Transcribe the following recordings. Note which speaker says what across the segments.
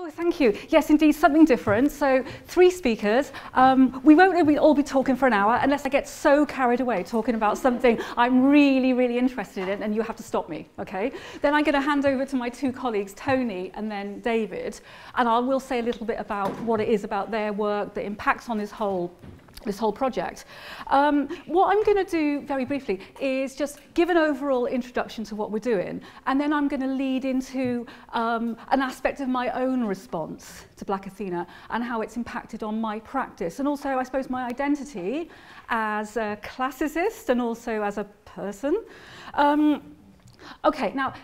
Speaker 1: Oh, thank you. Yes, indeed, something different. So 3 speakers. We won't all be talking for an hour unless I get so carried away talking about something I'm really, really interested in, and you have to stop me, okay? Then I'm going to hand over to my 2 colleagues, Tony and then David, and I will say a little bit about what it is about their work that impacts on this whole project. What I'm going to do very briefly is just give an overall introduction to what we're doing, and then I'm going to lead into an aspect of my own response to Black Athena and how it's impacted on my practice, and also, I suppose, my identity as a classicist and also as a person. Okay, now,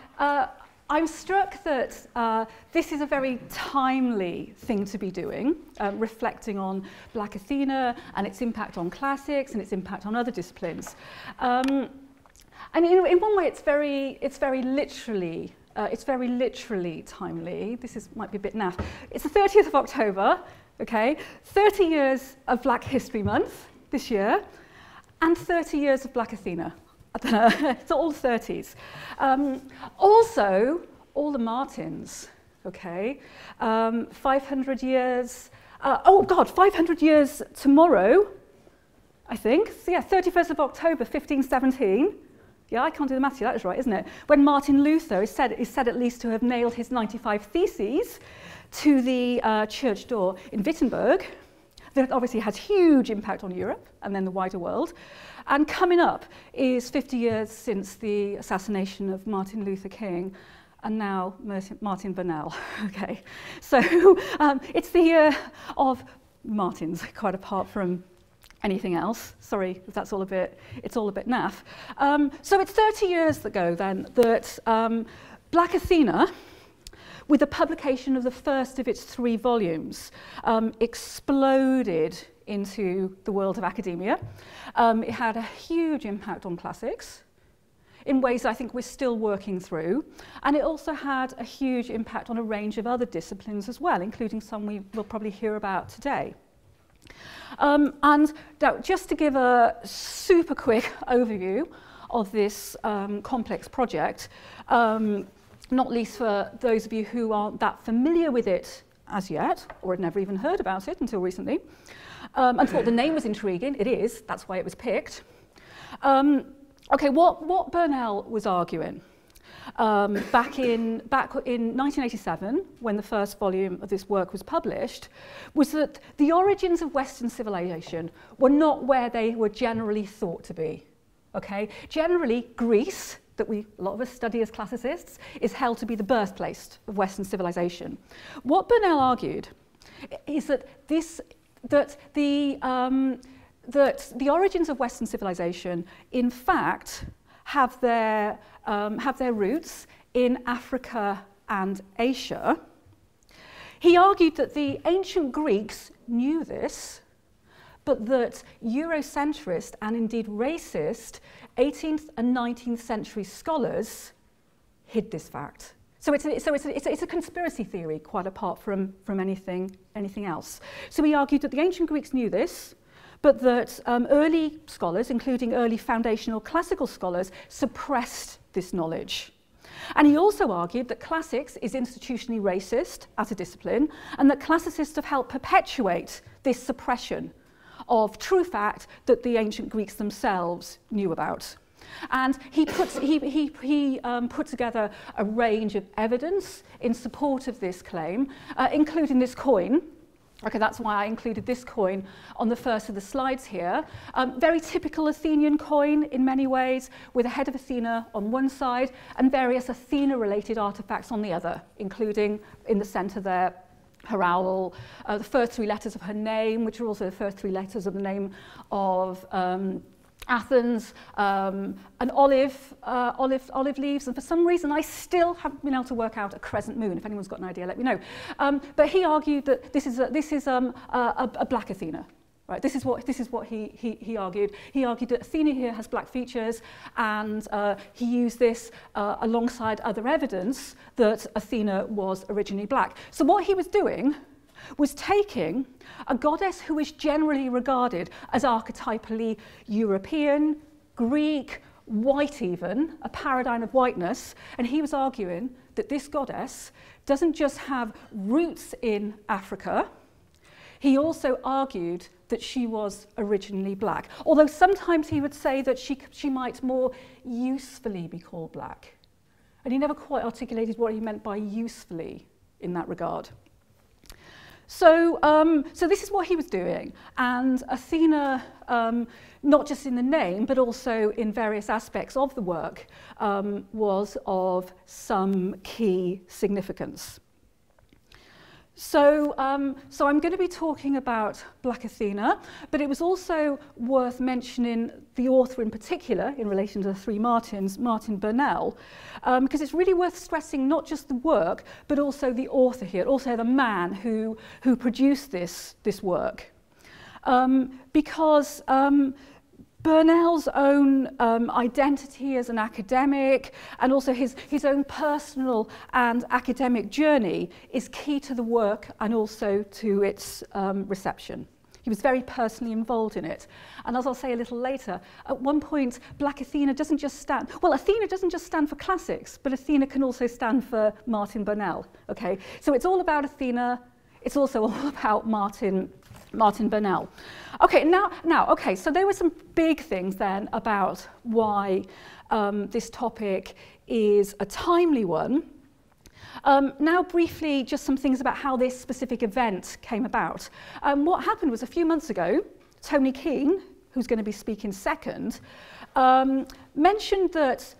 Speaker 1: I'm struck that this is a very timely thing to be doing, reflecting on Black Athena and its impact on classics and its impact on other disciplines. And in one way, it's very literally timely. This might be a bit naff. It's the 30th of October, okay? 30 years of Black History Month this year, and 30 years of Black Athena. I don't know, it's all 30s. Also, all the Martins, okay? 500 years, 500 years tomorrow, I think. So yeah, 31st of October, 1517. Yeah, I can't do the maths here, that is right, isn't it? When Martin Luther is said at least to have nailed his 95 Theses to the church door in Wittenberg. That obviously has huge impact on Europe and then the wider world. And coming up is 50 years since the assassination of Martin Luther King, and now Martin Burnell. Okay, so it's the year of Martins, quite apart from anything else. Sorry if that's all a bit, it's all a bit naff. So it's 30 years ago then that Black Athena, with the publication of the first of its 3 volumes, exploded into the world of academia. It had a huge impact on classics in ways that I think we're still working through, and it also had a huge impact on a range of other disciplines as well, including some we will probably hear about today. And now, just to give a super quick overview of this complex project, not least for those of you who aren't that familiar with it as yet, or had never even heard about it until recently, and thought the name was intriguing. It is, that's why it was picked. Okay, what Burnell was arguing back in 1987, when the first volume of this work was published, was that the origins of Western civilization were not where they were generally thought to be. Okay, generally Greece, that a lot of us study as classicists, is held to be the birthplace of Western civilization. What Burnell argued is that the origins of Western civilization, in fact, have their roots in Africa and Asia. He argued that the ancient Greeks knew this, but that Eurocentrist and indeed racist 18th and 19th century scholars hid this fact. So it's a conspiracy theory, quite apart from anything else. So he argued that the ancient Greeks knew this, but that early scholars, including early foundational classical scholars, suppressed this knowledge. And he also argued that classics is institutionally racist as a discipline, and that classicists have helped perpetuate this suppression of true fact that the ancient Greeks themselves knew about. And he put together a range of evidence in support of this claim, including this coin. Okay, that's why I included this coin on the first of the slides here. Very typical Athenian coin in many ways, with a head of Athena on one side and various Athena-related artifacts on the other, including in the centre there, her owl, the first 3 letters of her name, which are also the first 3 letters of the name of Athens, an olive leaves, and for some reason I still haven't been able to work out a crescent moon. If anyone's got an idea, let me know. But he argued that this is a Black Athena. Right, this is what he argued. He argued that Athena here has black features, and he used this alongside other evidence that Athena was originally black. So what he was doing was taking a goddess who is generally regarded as archetypally European, Greek, white even, a paradigm of whiteness, and he was arguing that this goddess doesn't just have roots in Africa, he also argued that she was originally black, although sometimes he would say that she might more usefully be called black. And he never quite articulated what he meant by usefully in that regard. So, so this is what he was doing, and Athena, not just in the name, but also in various aspects of the work, was of some key significance. So, so I'm going to be talking about Black Athena, but it was also worth mentioning the author in particular in relation to the three Martins, Martin Burnell, because it's really worth stressing not just the work, but also the author here, also the man who produced this work. Because Burnell's own identity as an academic and also his own personal and academic journey is key to the work and also to its reception. He was very personally involved in it. And as I'll say a little later, at one point, Black Athena doesn't just stand, well, Athena doesn't just stand for classics, but Athena can also stand for Martin Burnell, okay? So it's all about Athena, it's also all about Martin Burnell. Okay, okay, so there were some big things then about why this topic is a timely one. Now briefly, just some things about how this specific event came about. What happened was a few months ago, Tony Keane, who's going to be speaking second, mentioned that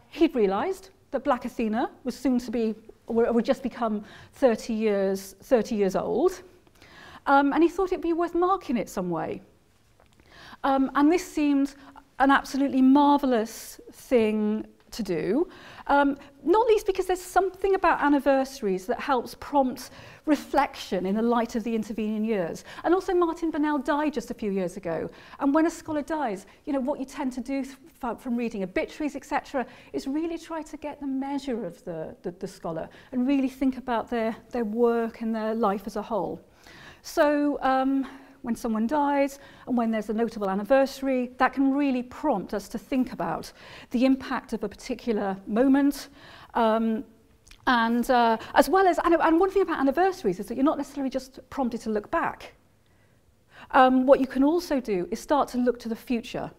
Speaker 1: he'd realised that Black Athena was soon to be, or would just become 30 years old. And he thought it'd be worth marking it some way. And this seemed an absolutely marvellous thing to do, not least because there's something about anniversaries that helps prompt reflection in the light of the intervening years. And also Martin Burnell died just a few years ago. And when a scholar dies, you know, what you tend to do from reading obituaries, etc., is really try to get the measure of the scholar and really think about their work and their life as a whole. So when someone dies and when there's a notable anniversary, that can really prompt us to think about the impact of a particular moment. As well as, and one thing about anniversaries is that you're not necessarily just prompted to look back. What you can also do is start to look to the future.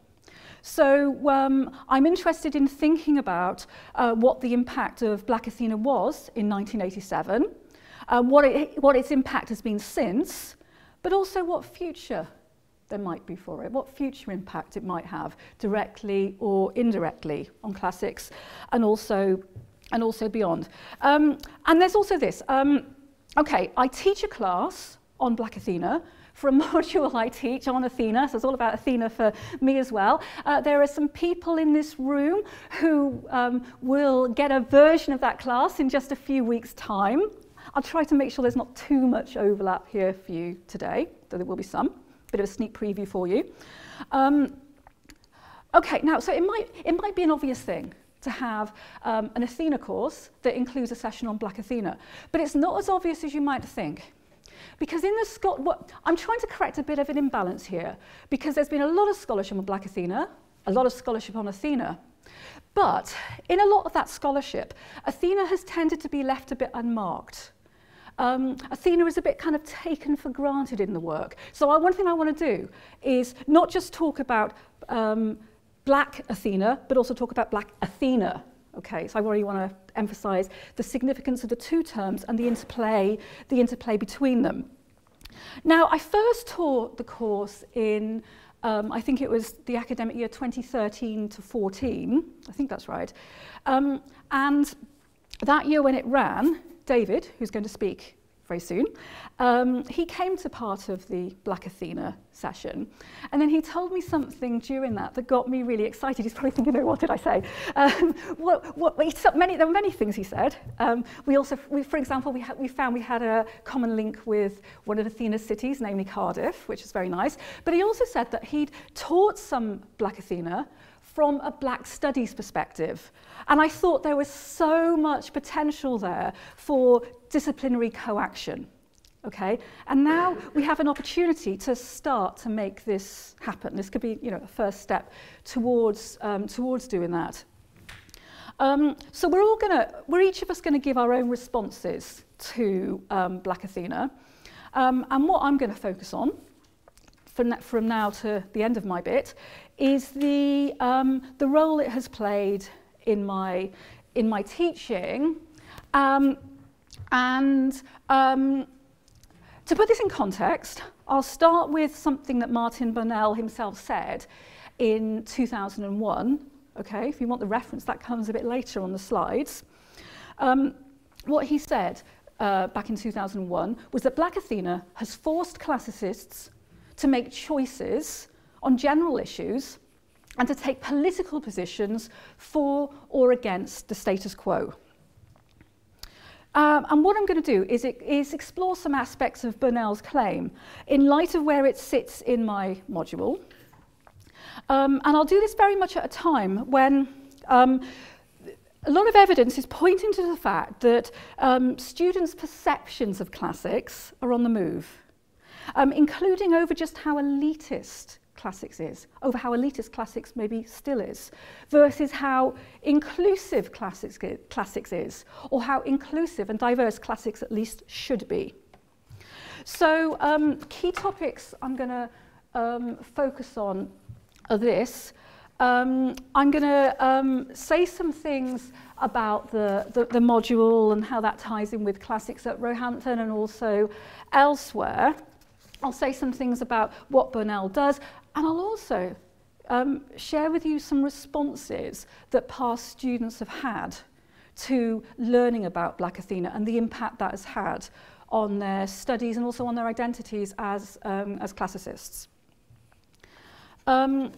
Speaker 1: So I'm interested in thinking about what the impact of Black Athena was in 1987, what its impact has been since, but also what future there might be for it, what future impact it might have directly or indirectly on classics and also beyond. And there's also this. Okay, I teach a class on Black Athena for a module I teach on Athena, so it's all about Athena for me as well. There are some people in this room who will get a version of that class in just a few weeks' time. I'll try to make sure there's not too much overlap here for you today, though there will be some. Bit of a sneak preview for you. Okay, now, so it might be an obvious thing to have an Athena course that includes a session on Black Athena, but it's not as obvious as you might think. Because in the I'm trying to correct a bit of an imbalance here, because there's been a lot of scholarship on Black Athena, a lot of scholarship on Athena, but in a lot of that scholarship, Athena has tended to be left a bit unmarked. Athena is a bit kind of taken for granted in the work. So one thing I want to do is not just talk about Black Athena, but also talk about Black Athena. Okay, so I really want to emphasize the significance of the two terms and the interplay between them. Now, I first taught the course in, I think it was the academic year 2013 to 14, I think that's right. And that year when it ran, David, who's going to speak very soon, he came to part of the Black Athena session, and then he told me something during that got me really excited. He's probably thinking, oh, what did I say? There were many things he said. For example, we found we had a common link with one of Athena's cities, namely Cardiff, which is very nice. But he also said that he'd taught some Black Athena from a Black studies perspective. And I thought there was so much potential there for disciplinary coaction, okay? And now we have an opportunity to start to make this happen. This could be, you know, a first step towards doing that. So we're each of us going to give our own responses to Black Athena. And what I'm going to focus on from now to the end of my bit is the role it has played in my teaching. To put this in context, I'll start with something that Martin Burnell himself said in 2001. Okay, if you want the reference, that comes a bit later on the slides. What he said back in 2001 was that Black Athena has forced classicists to make choices on general issues and to take political positions for or against the status quo. And what I'm going to do is explore some aspects of Burnell's claim in light of where it sits in my module. And I'll do this very much at a time when a lot of evidence is pointing to the fact that students' perceptions of classics are on the move, including over just how elitist classics is, over how elitist classics maybe still is, versus how inclusive classics is, or how inclusive and diverse classics at least should be. So key topics I'm going to focus on are this. I'm going to say some things about the module and how that ties in with classics at Roehampton and also elsewhere. I'll say some things about what Burnell does, and I'll also share with you some responses that past students have had to learning about Black Athena and the impact that has had on their studies and also on their identities as classicists. One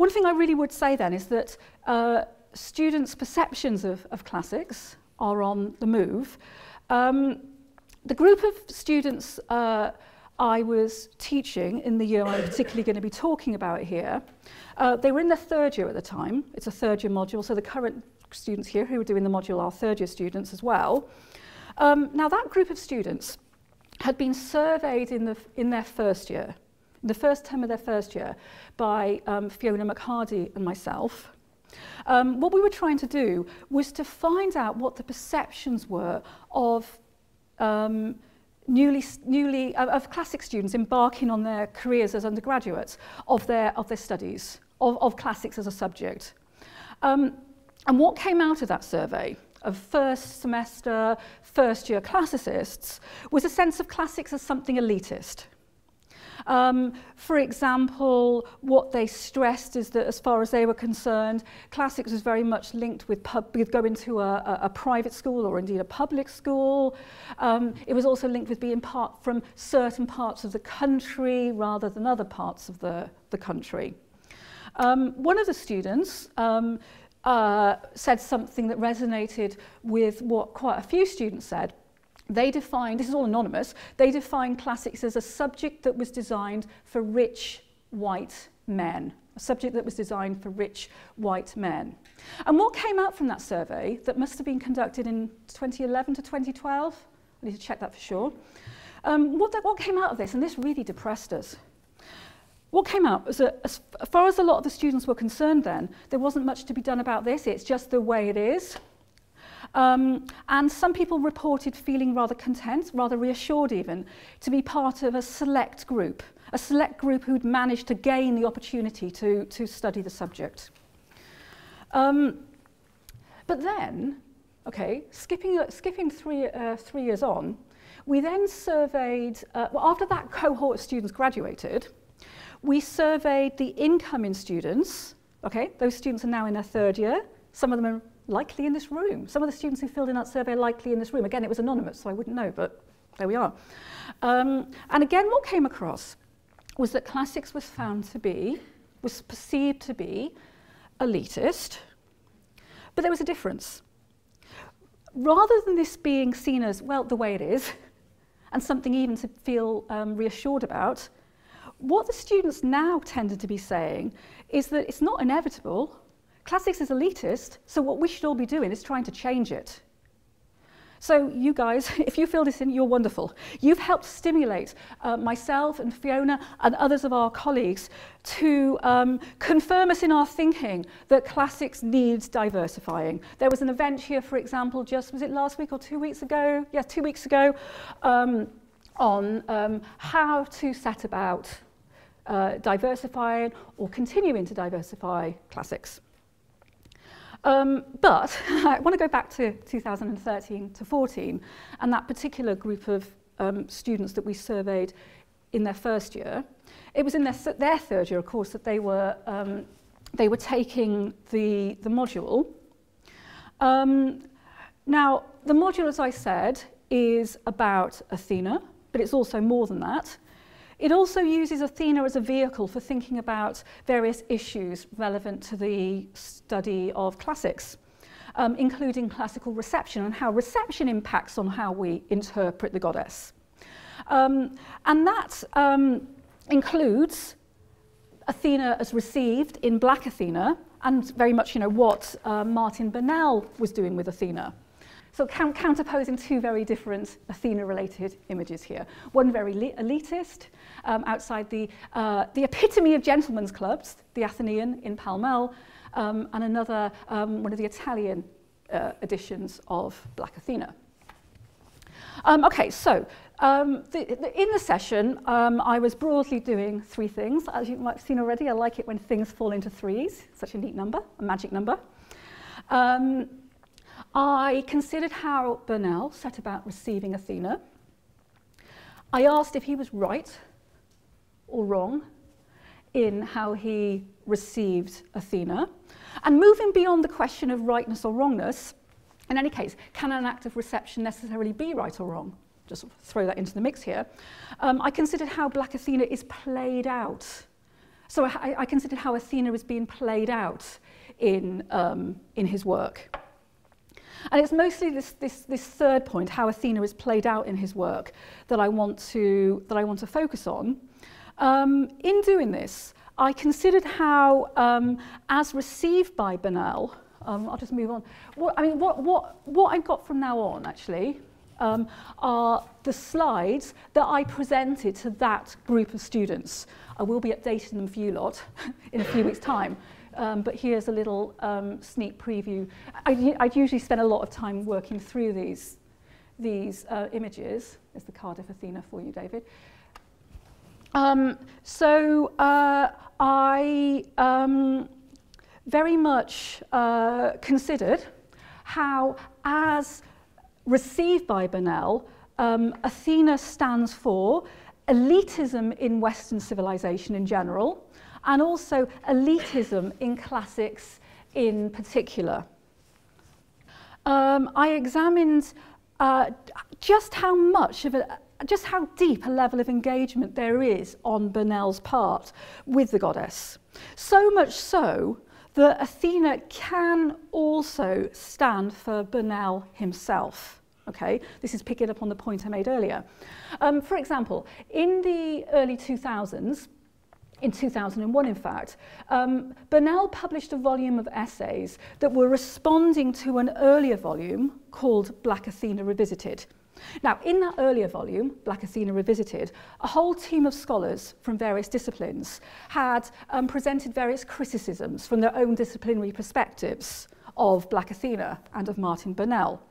Speaker 1: thing I really would say then is that students' perceptions of classics are on the move. The group of students I was teaching in the year I'm particularly going to be talking about here, they were in their third year at the time. It's a third year module, so the current students here who are doing the module are third year students as well. Now that group of students had been surveyed in their first year, the first term of their first year, by Fiona McHardy and myself. What we were trying to do was to find out what the perceptions were of of classic students embarking on their careers as undergraduates, of their studies, of classics as a subject. And what came out of that survey of first semester, first year classicists was a sense of classics as something elitist. For example, what they stressed is that as far as they were concerned, classics was very much linked with going to a private school or indeed a public school. It was also linked with being from certain parts of the country rather than other parts of the country. One of the students said something that resonated with what quite a few students said. They defined, this is all anonymous, they defined classics as a subject that was designed for rich white men. A subject that was designed for rich white men. And what came out from that survey, that must have been conducted in 2011 to 2012, I need to check that for sure, what came out of this, and this really depressed us. What came out was that as far as a lot of the students were concerned then, there wasn't much to be done about this, it's just the way it is. And some people reported feeling rather content, rather reassured even, to be part of a select group who'd managed to gain the opportunity to study the subject. But then, okay, skipping 3 years on, we then surveyed, well, after that cohort of students graduated, we surveyed the incoming students. Okay, those students are now in their third year. Some of them are likely in this room. Some of the students who filled in that survey are likely in this room. Again, it was anonymous, so I wouldn't know, but there we are. And again, what came across was that classics was perceived to be elitist, but there was a difference. Rather than this being seen as, well, the way it is, and something even to feel reassured about, what the students now tended to be saying is that it's not inevitable. Classics is elitist, so what we should all be doing is trying to change it. So you guys, if you fill this in, you're wonderful. You've helped stimulate myself and Fiona and others of our colleagues to confirm us in our thinking that classics needs diversifying. There was an event here, for example, was it last week or 2 weeks ago? Yes, 2 weeks ago, on how to set about diversifying or continuing to diversify classics. But I want to go back to 2013 to 14 and that particular group of students that we surveyed in their first year. It was in their third year, of course, that they were taking the module. Now, the module, as I said, is about Athena, but it's also more than that. It also uses Athena as a vehicle for thinking about various issues relevant to the study of classics, including classical reception and how reception impacts on how we interpret the goddess. And that includes Athena as received in Black Athena and very much, what Martin Burnell was doing with Athena. So counterposing two very different Athena-related images here. One very elitist, outside the epitome of gentlemen's clubs, the Athenaeum in Pall Mall, and another, one of the Italian editions of Black Athena. Okay, so in the session, I was broadly doing three things. As you might have seen already, I like it when things fall into threes. Such a neat number, a magic number. I considered how Burnell set about receiving Athena. I asked if he was right or wrong in how he received Athena. And moving beyond the question of rightness or wrongness, in any case, can an act of reception necessarily be right or wrong? Just throw that into the mix here. I considered how Black Athena is played out. So I considered how Athena is being played out in his work. And it's mostly this third point, how Athena is played out in his work, that I want to focus on. In doing this, I considered how, as received by Burnell, I'll just move on. What I've got from now on, actually, are the slides that I presented to that group of students. I will be updating them for you lot in a few weeks' time. But here's a little sneak preview. I'd usually spend a lot of time working through these images. There's the Cardiff Athena for you, David. So I very much considered how, as received by Burnell, Athena stands for elitism in Western civilization in general, and also elitism in classics in particular. I examined just how deep a level of engagement there is on Burnell's part with the goddess. So much so that Athena can also stand for Burnell himself. Okay, this is picking up on the point I made earlier. For example, in the early 2000s, in 2001, in fact, Burnell published a volume of essays that were responding to an earlier volume called Black Athena Revisited. Now, in that earlier volume, Black Athena Revisited, a whole team of scholars from various disciplines had presented various criticisms from their own disciplinary perspectives of Black Athena and of Martin Burnell.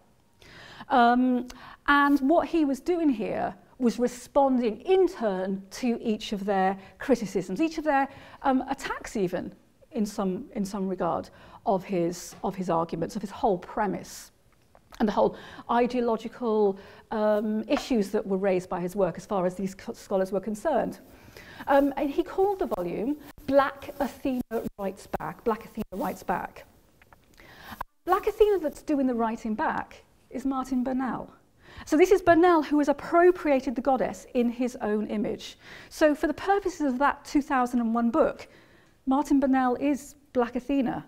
Speaker 1: And what he was doing here was responding in turn to each of their criticisms, each of their attacks even, in some regard, of his arguments, of his whole premise, and the whole ideological issues that were raised by his work as far as these scholars were concerned. And he called the volume Black Athena Writes Back, Black Athena Writes Back. Black Athena that's doing the writing back is Martin Burnell. So this is Burnell who has appropriated the goddess in his own image. So for the purposes of that 2001 book, Martin Burnell is Black Athena.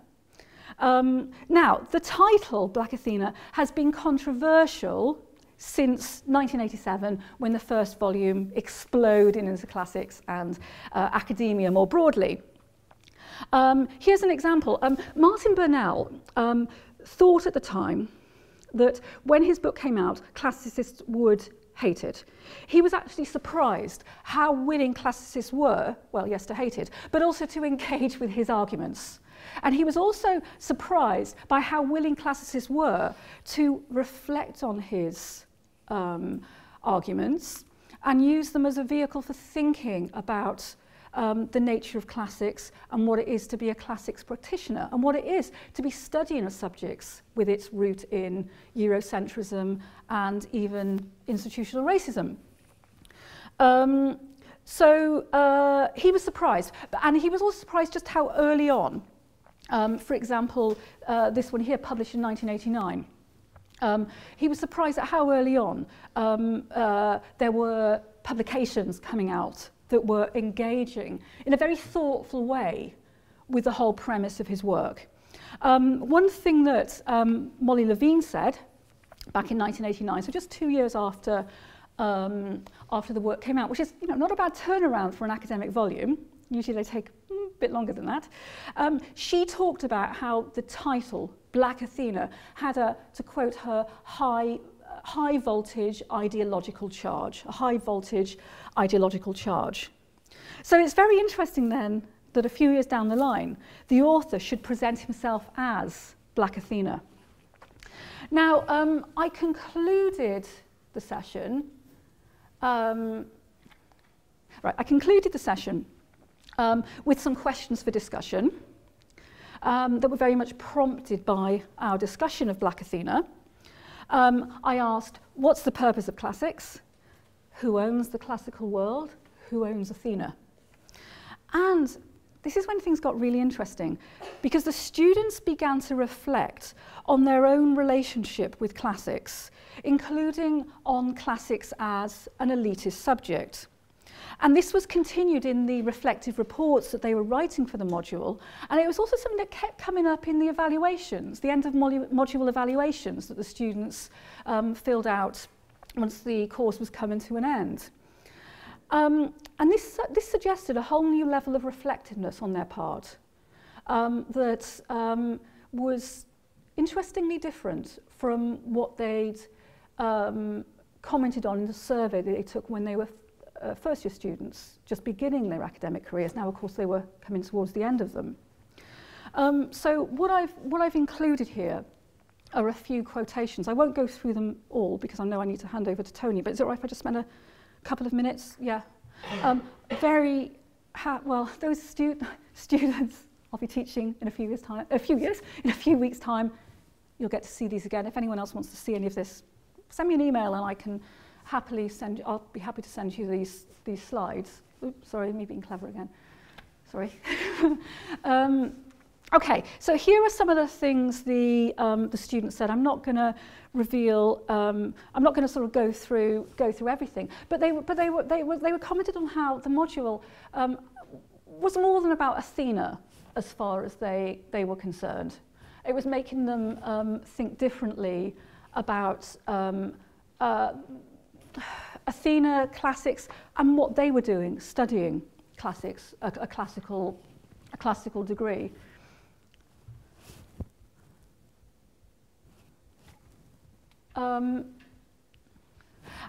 Speaker 1: Now, the title, Black Athena, has been controversial since 1987, when the first volume exploded into classics and academia more broadly. Here's an example. Martin Burnell thought at the time that when his book came out, classicists would hate it. He was actually surprised how willing classicists were, well, yes, to hate it, but also to engage with his arguments. And he was also surprised by how willing classicists were to reflect on his arguments and use them as a vehicle for thinking about the nature of classics and what it is to be a classics practitioner and what it is to be studying a subject with its root in Eurocentrism and even institutional racism. He was surprised, and he was also surprised just how early on, for example, this one here, published in 1989, he was surprised at how early on there were publications coming out that were engaging in a very thoughtful way with the whole premise of his work. One thing that Molly Levine said back in 1989, so just 2 years after the work came out, which is not a bad turnaround for an academic volume. Usually they take a bit longer than that. She talked about how the title, Black Athena, had a, to quote her, high voltage ideological charge, a high voltage ideological charge. So it's very interesting then that a few years down the line, the author should present himself as Black Athena. Now, I concluded the session, with some questions for discussion that were very much prompted by our discussion of Black Athena. I asked, what's the purpose of classics? Who owns the classical world? Who owns Athena? And this is when things got really interesting, because the students began to reflect on their own relationship with classics, including on classics as an elitist subject. And this was continued in the reflective reports that they were writing for the module, and it was also something that kept coming up in the evaluations, the end of module evaluations that the students filled out once the course was coming to an end. And this suggested a whole new level of reflectiveness on their part that was interestingly different from what they'd commented on in the survey that they took when they were first-year students, just beginning their academic careers. Now, of course, they were coming towards the end of them. So what I've included here are a few quotations. I won't go through them all because I know I need to hand over to Tony, but is it all right if I just spend a couple of minutes? Yeah. Well, those students I'll be teaching in a few weeks' time, you'll get to see these again. If anyone else wants to see any of this, send me an email and I can happily I'll be happy to send you these slides. Oops, sorry, me being clever again. Sorry. Okay, so here are some of the things the students said. I'm not going to reveal. I'm not going to sort of go through everything. But they were commented on how the module was more than about Athena as far as they were concerned. It was making them think differently about Athena, classics, and what they were doing, studying classics, a classical degree.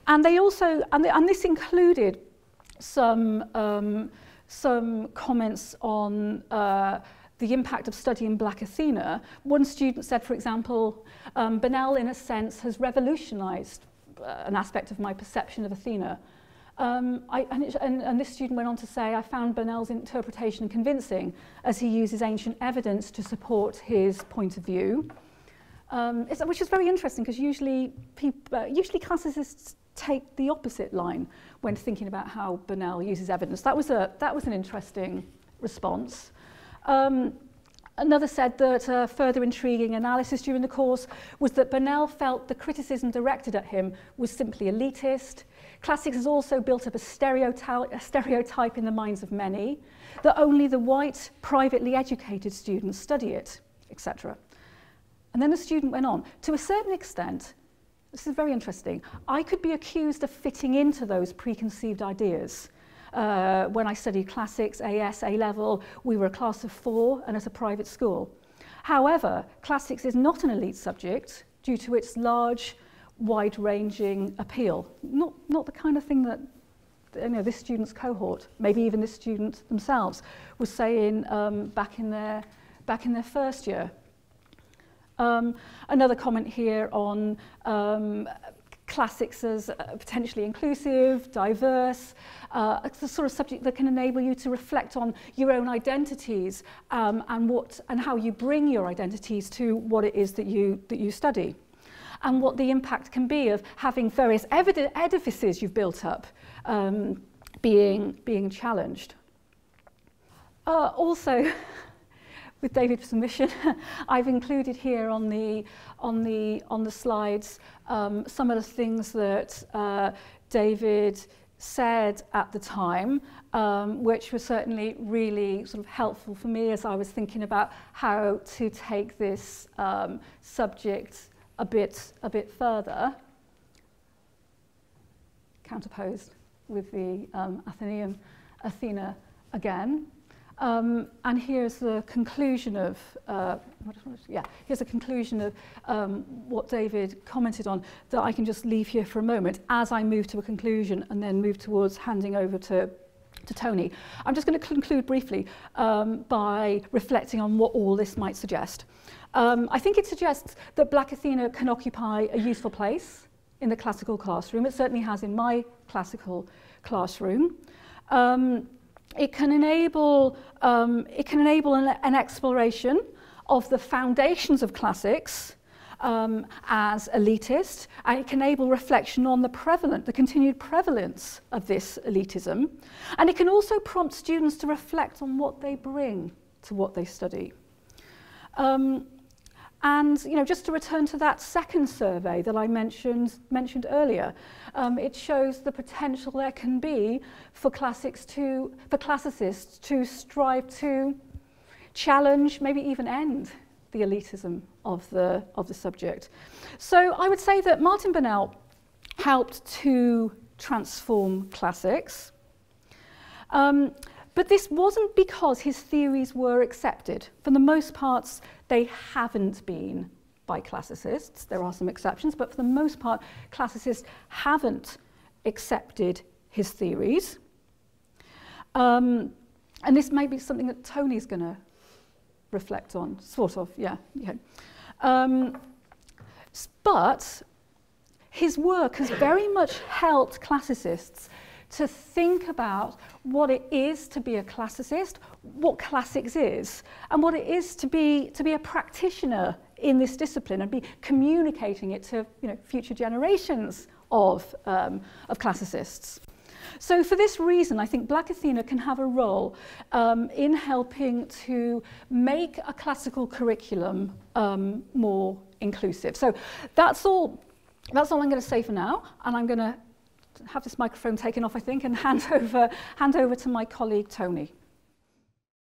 Speaker 1: And they also, and this included some comments on the impact of studying Black Athena. One student said, for example, Burnell, in a sense, has revolutionized an aspect of my perception of Athena. And this student went on to say, I found Burnell's interpretation convincing as he uses ancient evidence to support his point of view. Which is very interesting because usually classicists take the opposite line when thinking about how Burnell uses evidence. That was an interesting response. Another said that further intriguing analysis during the course was that Burnell felt the criticism directed at him was simply elitist. Classics has also built up a stereotype in the minds of many, that only the white, privately educated students study it, etc. And then the student went on, to a certain extent, this is very interesting, I could be accused of fitting into those preconceived ideas. When I studied classics, AS, A-level, we were a class of 4 and at a private school. However, classics is not an elite subject, due to its large, wide-ranging appeal. Not the kind of thing that this student's cohort, maybe even this student themselves, was saying back in their first year. Another comment here on classics as potentially inclusive, diverse, it's the sort of subject that can enable you to reflect on your own identities and how you bring your identities to what it is that you study, and what the impact can be of having various edifices you've built up being challenged. Also, with David's permission, I've included here on the slides some of the things that David said at the time, which was certainly really sort of helpful for me as I was thinking about how to take this subject a bit further, counterposed with the Athena again. And here's the conclusion of here's a conclusion of what David commented on that I can just leave here for a moment as I move to a conclusion and then move towards handing over to Tony. I'm just going to conclude briefly by reflecting on what all this might suggest. I think it suggests that Black Athena can occupy a useful place in the classical classroom. It certainly has in my classical classroom. It can enable an exploration of the foundations of classics as elitist, and it can enable reflection on the continued prevalence of this elitism, and it can also prompt students to reflect on what they bring to what they study. And just to return to that second survey that I mentioned earlier, it shows the potential there can be for classicists to strive to challenge, maybe even end, the elitism of the subject. So I would say that Martin Burnell helped to transform classics. But this wasn't because his theories were accepted. For the most part, they haven't been by classicists. There are some exceptions, but for the most part, classicists haven't accepted his theories. And this may be something that Tony's going to reflect on, sort of, yeah. But his work has very much helped classicists to think about what it is to be a classicist, what classics is, and what it is to be a practitioner in this discipline and be communicating it to future generations of classicists. So for this reason, I think Black Athena can have a role in helping to make a classical curriculum more inclusive. So that's all I'm going to say for now, and I'm going to have this microphone taken off, I think, and hand over to my colleague, Tony.